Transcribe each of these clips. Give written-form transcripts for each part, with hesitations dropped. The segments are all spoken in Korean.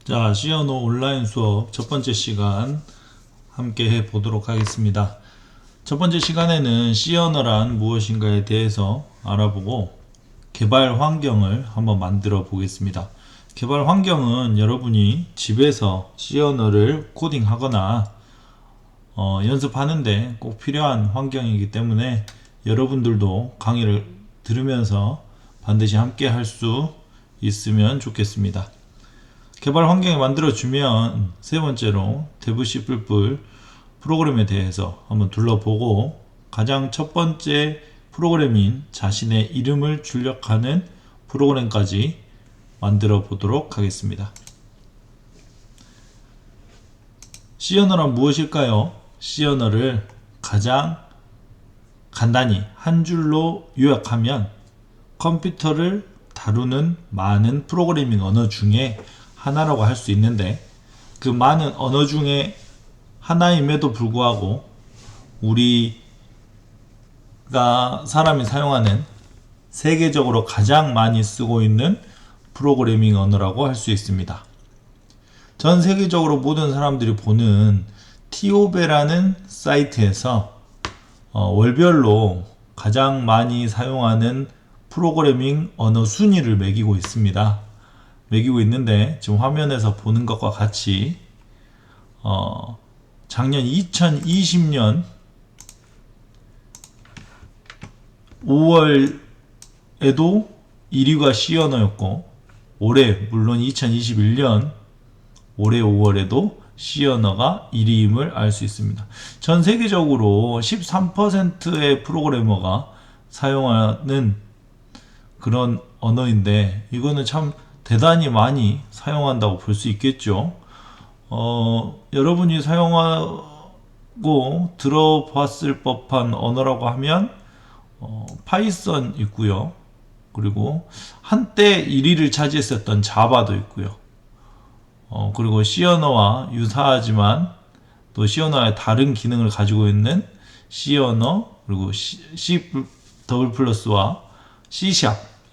자, C언어 온라인 수업 첫 번째 시간 함께 해 보도록 하겠습니다. 첫 번째 시간에는 C언어란 무엇인가에 대해서 알아보고 개발 환경을 한번 만들어 보겠습니다. 개발 환경은 여러분이 집에서 C언어를 코딩하거나 연습하는데 꼭 필요한 환경이기 때문에 여러분들도 강의를 들으면서 반드시 함께 할 수 있으면 좋겠습니다. 개발 환경을 만들어주면 세 번째로 대부 C++ 프로그램에 대해서 한번 둘러보고 가장 첫 번째 프로그램인 자신의 이름을 출력하는 프로그램까지 만들어 보도록 하겠습니다. C언어란 무엇일까요? C언어를 가장 간단히 한 줄로 요약하면 컴퓨터를 다루는 많은 프로그래밍 언어 중에 하나라고 할 수 있는데, 그 많은 언어 중에 하나임에도 불구하고 우리가 사람이 사용하는 세계적으로 가장 많이 쓰고 있는 프로그래밍 언어라고 할 수 있습니다. 전 세계적으로 모든 사람들이 보는 티오베라는 사이트에서 월별로 가장 많이 사용하는 프로그래밍 언어 순위를 매기고 있습니다. 매기고 있는데 지금 화면에서 보는 것과 같이 작년 2020년 5월에도 1위가 C언어였고, 올해 물론 2021년 올해 5월에도 C언어가 1위임을 알 수 있습니다. 전 세계적으로 13%의 프로그래머가 사용하는 그런 언어인데, 이거는 참 대단히 많이 사용한다고 볼 수 있겠죠. 여러분이 사용하고 들어봤을 법한 언어라고 하면 파이썬 있고요. 그리고 한때 1위를 차지했었던 자바도 있고요. 그리고 C언어와 유사하지만 또 C언어의 다른 기능을 가지고 있는 C언어, 그리고 C++와 C#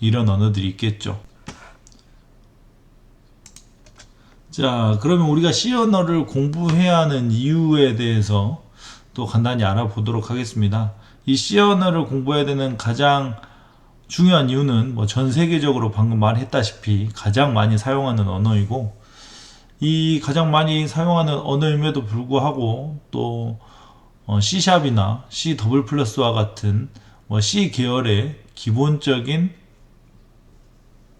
이런 언어들이 있겠죠. 자, 그러면 우리가 C언어를 공부해야 하는 이유에 대해서 또 간단히 알아보도록 하겠습니다. 이 C언어를 공부해야 되는 가장 중요한 이유는 전 세계적으로 방금 말했다시피 가장 많이 사용하는 언어이고, 이 가장 많이 사용하는 언어임에도 불구하고 또 C샵이나 C++와 같은 C 계열의 기본적인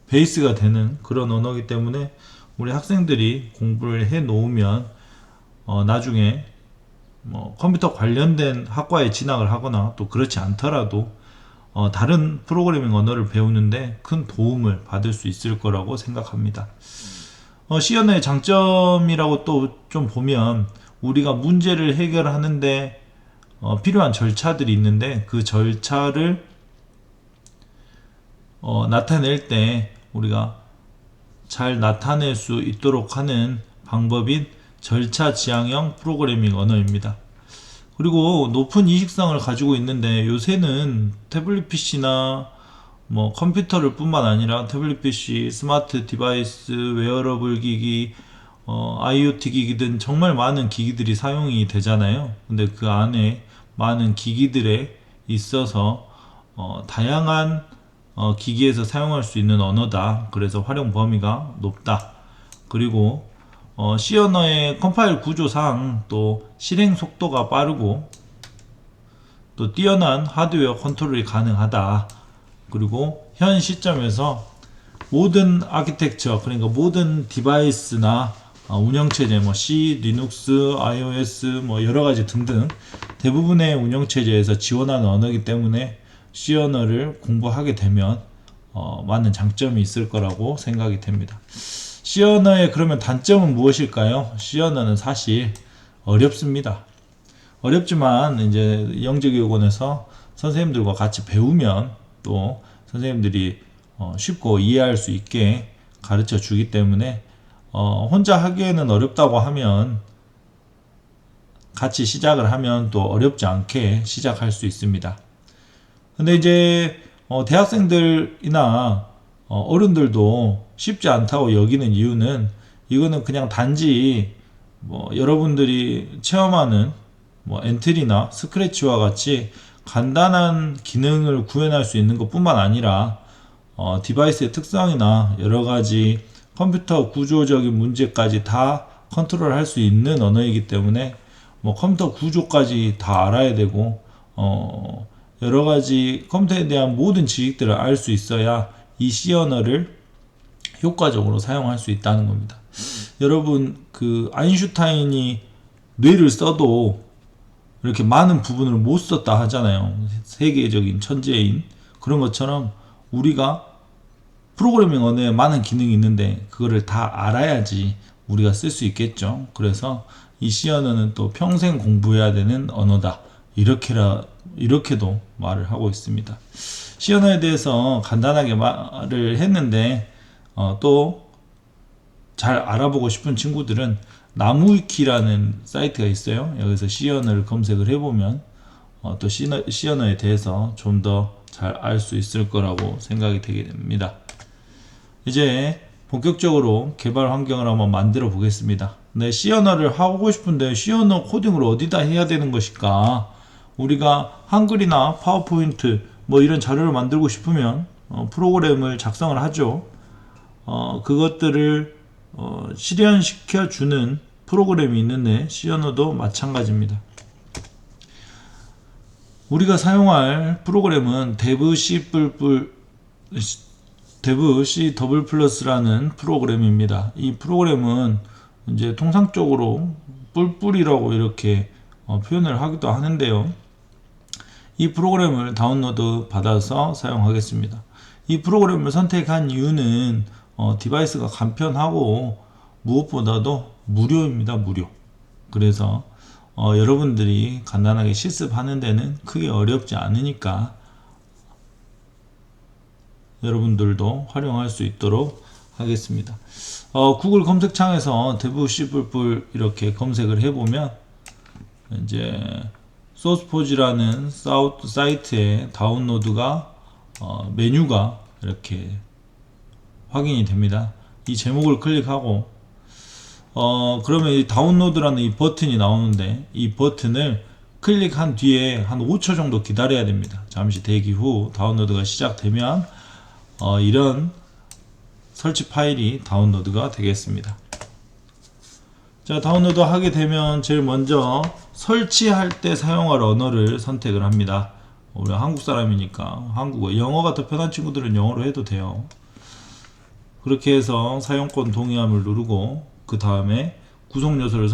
베이스가 되는 그런 언어이기 때문에 우리 학생들이 공부를 해 놓으면 나중에 컴퓨터 관련된 학과에 진학을 하거나 또 그렇지 않더라도 다른 프로그래밍 언어를 배우는데 큰 도움을 받을 수 있을 거라고 생각합니다. C언어의 장점이라고 또 좀 보면, 우리가 문제를 해결하는데 필요한 절차들이 있는데 그 절차를 나타낼 때 우리가 잘 나타낼 수 있도록 하는 방법인 절차 지향형 프로그래밍 언어입니다. 그리고 높은 이식성을 가지고 있는데, 요새는 태블릿 PC나 컴퓨터를 뿐만 아니라 태블릿 PC, 스마트 디바이스, 웨어러블 기기, IoT 기기 등 정말 많은 기기들이 사용이 되잖아요. 근데 그 안에 많은 기기들에 있어서 다양한 기기에서 사용할 수 있는 언어다. 그래서 활용 범위가 높다. 그리고 C언어의 컴파일 구조상 또 실행 속도가 빠르고 또 뛰어난 하드웨어 컨트롤이 가능하다. 그리고 현 시점에서 모든 아키텍처, 그러니까 모든 디바이스나 운영체제, C, 리눅스, iOS, 여러가지 등등 대부분의 운영체제에서 지원하는 언어이기 때문에 C언어를 공부하게 되면 많은 장점이 있을 거라고 생각이 됩니다. C언어의 그러면 단점은 무엇일까요? C언어는 사실 어렵습니다. 어렵지만 이제 영재교육원에서 선생님들과 같이 배우면 또 선생님들이 쉽고 이해할 수 있게 가르쳐 주기 때문에 혼자 하기에는 어렵다고 하면 같이 시작을 하면 또 어렵지 않게 시작할 수 있습니다. 근데 이제 대학생들이나 어른들도 쉽지 않다고 여기는 이유는 이거는 그냥 단지 뭐 여러분들이 체험하는 뭐 엔트리나 스크래치와 같이 간단한 기능을 구현할 수 있는 것뿐만 아니라 디바이스의 특성이나 여러 가지 컴퓨터 구조적인 문제까지 다 컨트롤할 수 있는 언어이기 때문에 뭐 컴퓨터 구조까지 다 알아야 되고 여러 가지 컴퓨터에 대한 모든 지식들을 알 수 있어야 이 C 언어를 효과적으로 사용할 수 있다는 겁니다. 여러분 그 아인슈타인이 뇌를 써도 이렇게 많은 부분을 못 썼다 하잖아요. 세계적인 천재인 그런 것처럼 우리가 프로그래밍 언어에 많은 기능이 있는데 그거를 다 알아야지 우리가 쓸 수 있겠죠. 그래서 이 C 언어는 또 평생 공부해야 되는 언어다. 이렇게도 말을 하고 있습니다. C 언어에 대해서 간단하게 말을 했는데 또 잘 알아보고 싶은 친구들은 나무위키라는 사이트가 있어요. 여기서 C 언어를 검색을 해보면 또 C 언어에 대해서 좀 더 잘 알 수 있을 거라고 생각이 되게 됩니다. 이제 본격적으로 개발 환경을 한번 만들어 보겠습니다. 네, C 언어를 하고 싶은데 C 언어 코딩을 어디다 해야 되는 것일까? 우리가 한글이나 파워포인트 뭐 이런 자료를 만들고 싶으면 프로그램을 작성을 하죠. 그것들을 실현시켜 주는 프로그램이 있는데 C 언어도 마찬가지입니다. 우리가 사용할 프로그램은 dev C++라는 프로그램입니다. 이 프로그램은 이제 통상적으로 뿔뿔이라고 이렇게 표현을 하기도 하는데요. 이 프로그램을 다운로드 받아서 사용하겠습니다. 이 프로그램을 선택한 이유는 디바이스가 간편하고 무엇보다도 무료입니다. 무료. 그래서 여러분들이 간단하게 실습하는 데는 크게 어렵지 않으니까 여러분들도 활용할 수 있도록 하겠습니다. 구글 검색창에서 dev C++ 이렇게 검색을 해보면 이제 소스포지라는 사이트에 다운로드가 메뉴가 이렇게 확인이 됩니다. 이 제목을 클릭하고 그러면 이 다운로드라는 이 버튼이 나오는데 이 버튼을 클릭한 뒤에 한 5초 정도 기다려야 됩니다. 잠시 대기 후 다운로드가 시작되면 이런 설치 파일이 다운로드가 되겠습니다. 자, 다운로드 하게 되면 제일 먼저 설치할 때 사용할 언어를 선택을 합니다. 우리 한국 사람이니까 한국어, 영어가 더 편한 친구들은 영어로 해도 돼요. 그렇게 해서 사용권 동의함을 누르고 그 다음에 구성 요소를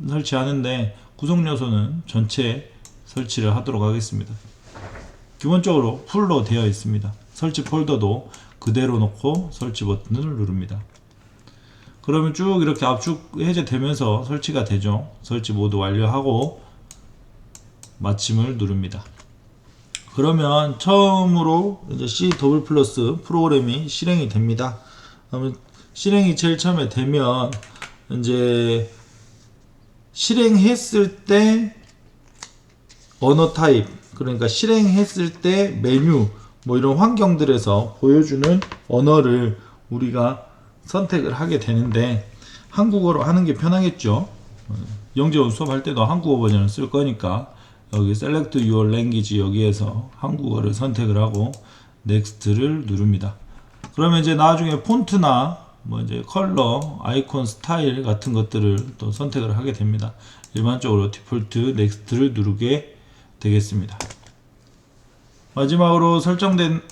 설치하는데 구성 요소는 전체 설치를 하도록 하겠습니다. 기본적으로 풀로 되어 있습니다. 설치 폴더도 그대로 놓고 설치 버튼을 누릅니다. 그러면 쭉 이렇게 압축 해제되면서 설치가 되죠. 설치 모두 완료하고 마침을 누릅니다. 그러면 처음으로 이제 C++ 프로그램이 실행이 됩니다. 그러면 실행이 제일 처음에 되면 이제 실행했을 때 언어 타입, 그러니까 실행했을 때 메뉴 뭐 이런 환경들에서 보여주는 언어를 우리가 선택을 하게 되는데 한국어로 하는 게 편하겠죠. 영재원 수업할 때도 한국어 버전을 쓸 거니까 여기 Select Your Language 여기에서 한국어를 선택을 하고 Next를 누릅니다. 그러면 이제 나중에 폰트나 뭐 이제 컬러, 아이콘 스타일 같은 것들을 또 선택을 하게 됩니다. 일반적으로 디폴트 Next를 누르게 되겠습니다. 마지막으로 설정된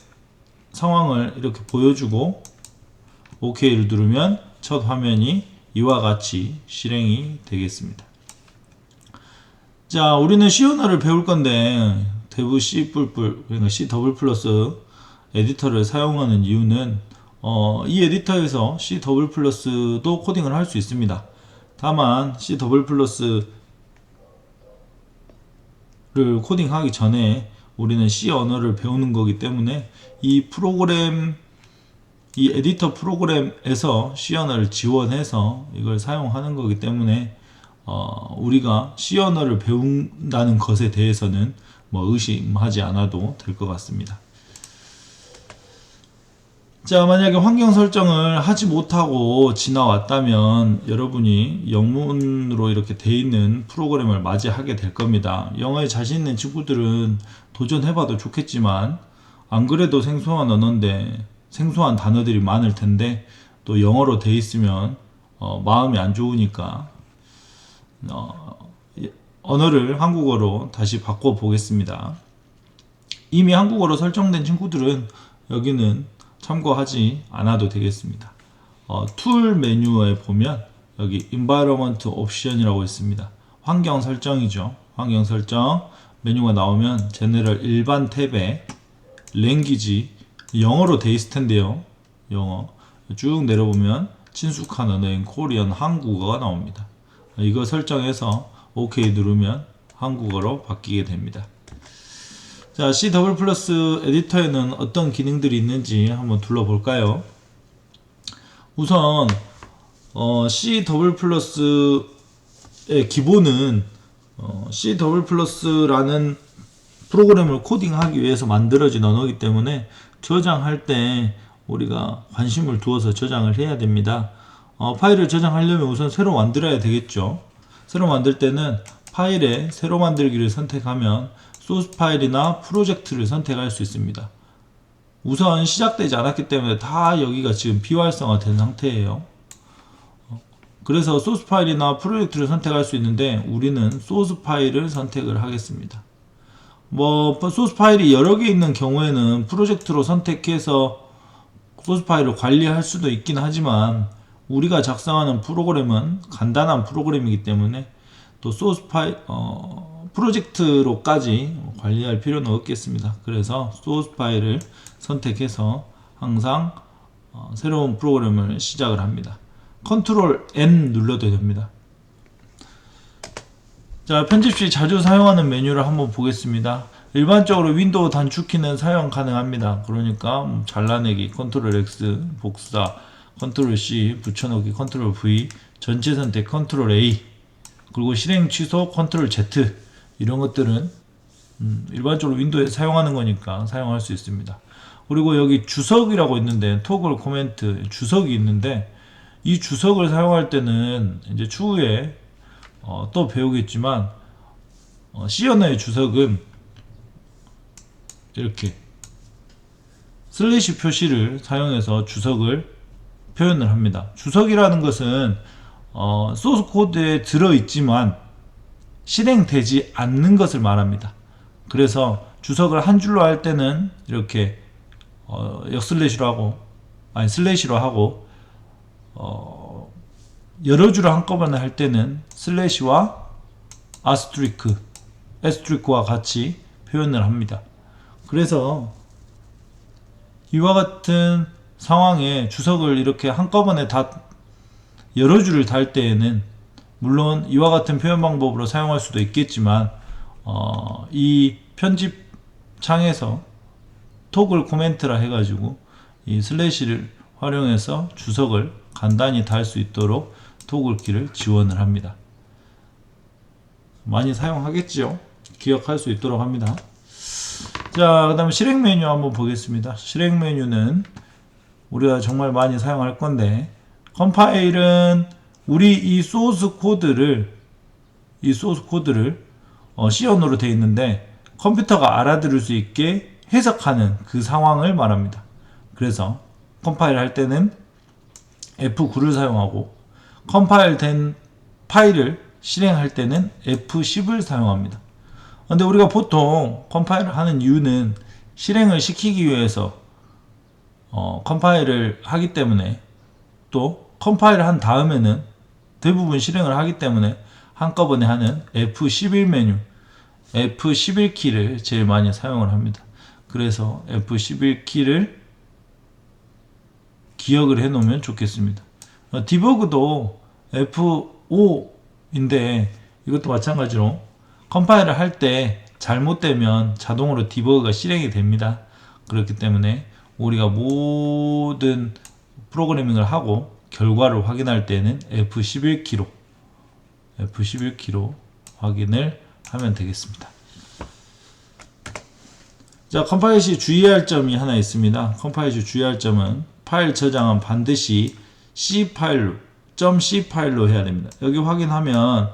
상황을 이렇게 보여주고 OK를 누르면 첫 화면이 이와 같이 실행이 되겠습니다. 자, 우리는 C 언어를 배울 건데 dev C++ 그러니까 C++ 에디터를 사용하는 이유는 이 에디터에서 C++도 코딩을 할 수 있습니다. 다만 C++를 코딩하기 전에 우리는 C 언어를 배우는 거기 때문에 이 에디터 프로그램에서 C 언어를 지원해서 이걸 사용하는 거기 때문에 우리가 C 언어를 배운다는 것에 대해서는 뭐 의심하지 않아도 될 것 같습니다. 자, 만약에 환경 설정을 하지 못하고 지나왔다면 여러분이 영문으로 이렇게 돼 있는 프로그램을 맞이하게 될 겁니다. 영어에 자신 있는 친구들은 도전해봐도 좋겠지만 안 그래도 생소한 언어인데 생소한 단어들이 많을 텐데 또 영어로 돼 있으면 마음이 안 좋으니까 언어를 한국어로 다시 바꿔 보겠습니다. 이미 한국어로 설정된 친구들은 여기는 참고하지 않아도 되겠습니다. 툴 메뉴에 보면 여기 Environment Option이라고 있습니다. 환경 설정이죠. 환경 설정 메뉴가 나오면 제너럴 일반 탭에 랭귀지 영어로 돼 있을 텐데요. 영어 쭉 내려보면 친숙한 언어인 코리안 한국어가 나옵니다. 이거 설정해서 OK 누르면 한국어로 바뀌게 됩니다. 자, C++ 에디터에는 어떤 기능들이 있는지 한번 둘러볼까요? 우선 C++의 기본은 C++라는 프로그램을 코딩하기 위해서 만들어진 언어이기 때문에 저장할 때 우리가 관심을 두어서 저장을 해야 됩니다. 파일을 저장하려면 우선 새로 만들어야 되겠죠. 새로 만들 때는 파일에 새로 만들기를 선택하면 소스 파일이나 프로젝트를 선택할 수 있습니다. 우선 시작되지 않았기 때문에 다 여기가 지금 비활성화 된 상태예요. 그래서 소스 파일이나 프로젝트를 선택할 수 있는데 우리는 소스 파일을 선택을 하겠습니다. 소스 파일이 여러 개 있는 경우에는 프로젝트로 선택해서 소스 파일을 관리할 수도 있긴 하지만 우리가 작성하는 프로그램은 간단한 프로그램이기 때문에 또 소스 파일 프로젝트로까지 관리할 필요는 없겠습니다. 그래서 소스 파일을 선택해서 항상 새로운 프로그램을 시작을 합니다. 컨트롤 N 눌러도 됩니다. 자, 편집 시 자주 사용하는 메뉴를 한번 보겠습니다. 일반적으로 윈도우 단축키는 사용 가능합니다. 그러니까 잘라내기, 컨트롤 X, 복사, 컨트롤 C, 붙여넣기, 컨트롤 V, 전체 선택, 컨트롤 A, 그리고 실행 취소, 컨트롤 Z, 이런 것들은 일반적으로 윈도우에 사용하는 거니까 사용할 수 있습니다. 그리고 여기 주석이라고 있는데 토글 코멘트 주석이 있는데 이 주석을 사용할 때는 이제 추후에 또 배우겠지만 C 언어의 주석은 이렇게 슬래시 표시를 사용해서 주석을 표현을 합니다. 주석이라는 것은 소스 코드에 들어있지만 실행되지 않는 것을 말합니다. 그래서 주석을 한 줄로 할 때는 이렇게 역슬래시로 하고 슬래시로 하고 여러 줄을 한꺼번에 할 때는 슬래시와 에스트리크와 같이 표현을 합니다. 그래서 이와 같은 상황에 주석을 이렇게 한꺼번에 다 여러 줄을 달 때에는 물론 이와 같은 표현 방법으로 사용할 수도 있겠지만 이 편집 창에서 토글 코멘트라 해가지고 이 슬래시를 활용해서 주석을 간단히 달 수 있도록 토글 키를 지원을 합니다. 많이 사용하겠죠. 기억할 수 있도록 합니다. 자, 그 다음에 실행 메뉴 한번 보겠습니다. 실행 메뉴는 우리가 정말 많이 사용할 건데 컴파일은 우리 이 소스 코드를 C 언어로 되어 있는데 컴퓨터가 알아들을 수 있게 해석하는 그 상황을 말합니다. 그래서 컴파일 할 때는 F9를 사용하고 컴파일 된 파일을 실행할 때는 F10을 사용합니다. 근데 우리가 보통 컴파일을 하는 이유는 실행을 시키기 위해서 컴파일을 하기 때문에 또 컴파일을 한 다음에는 대부분 실행을 하기 때문에 한꺼번에 하는 F11 메뉴, F11 키를 제일 많이 사용을 합니다. 그래서 F11 키를 기억을 해 놓으면 좋겠습니다. 디버그도 F5인데 이것도 마찬가지로 컴파일을 할 때 잘못되면 자동으로 디버그가 실행이 됩니다. 그렇기 때문에 우리가 모든 프로그래밍을 하고 결과를 확인할 때는 F11키로 확인을 하면 되겠습니다. 자, 컴파일 시 주의할 점이 하나 있습니다. 컴파일 시 주의할 점은 파일 저장은 반드시 C 파일로, .c 파일로 해야 됩니다. 여기 확인하면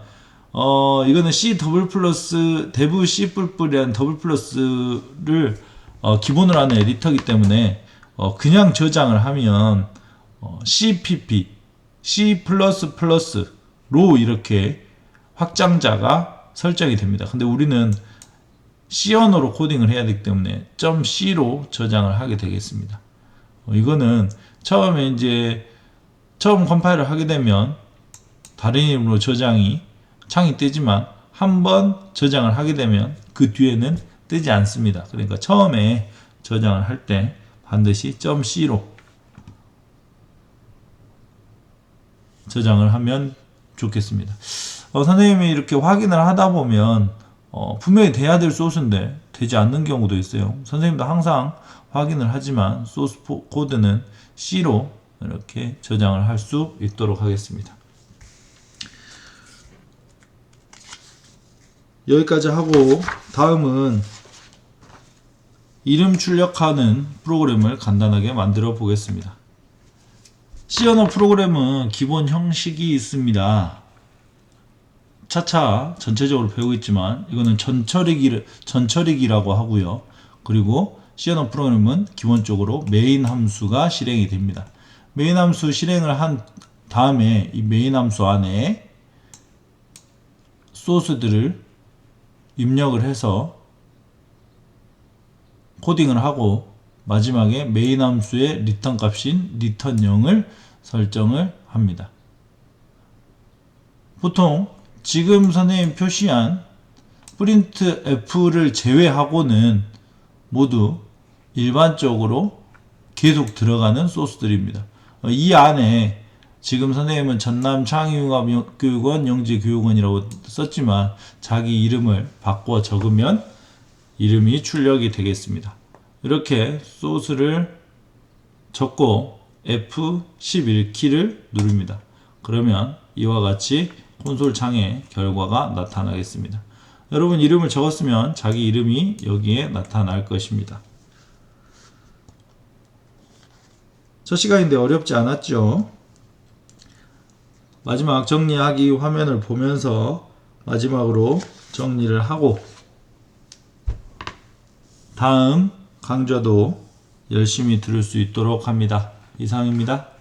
이거는 C 더블 플러스 dev C++이라는 더블 플러스를 기본으로 하는 에디터이기 때문에 그냥 저장을 하면 CPP, C++로 이렇게 확장자가 설정이 됩니다. 근데 우리는 C 언어로 코딩을 해야 되기 때문에 .c로 저장을 하게 되겠습니다. 이거는 처음에 이제 처음 컴파일을 하게 되면 다른 이름으로 창이 뜨지만 한번 저장을 하게 되면 그 뒤에는 뜨지 않습니다. 그러니까 처음에 저장을 할 때 반드시 .c로 저장을 하면 좋겠습니다. 선생님이 이렇게 확인을 하다 보면 분명히 돼야 될 소스인데 되지 않는 경우도 있어요. 선생님도 항상 확인을 하지만 소스 코드는 C로 이렇게 저장을 할 수 있도록 하겠습니다. 여기까지 하고 다음은 이름 출력하는 프로그램을 간단하게 만들어 보겠습니다. C 언어 프로그램은 기본 형식이 있습니다. 차차 전체적으로 배우고 있지만 이거는 전처리기라고 하고요. 그리고 C 언어 프로그램은 기본적으로 메인 함수가 실행이 됩니다. 메인 함수 실행을 한 다음에 이 메인 함수 안에 소스들을 입력을 해서 코딩을 하고 마지막에 메인 함수의 리턴 값인 return0을 설정을 합니다. 보통 지금 선생님 표시한 printf를 제외하고는 모두 일반적으로 계속 들어가는 소스들입니다. 이 안에 지금 선생님은 전남창의융합교육원 영재교육원이라고 썼지만 자기 이름을 바꿔 적으면 이름이 출력이 되겠습니다. 이렇게 소스를 적고 F11키를 누릅니다. 그러면 이와 같이 콘솔 창에 결과가 나타나겠습니다. 여러분 이름을 적었으면 자기 이름이 여기에 나타날 것입니다. 첫 시간인데 어렵지 않았죠? 마지막 정리하기 화면을 보면서 마지막으로 정리를 하고 다음 강좌도 열심히 들을 수 있도록 합니다. 이상입니다.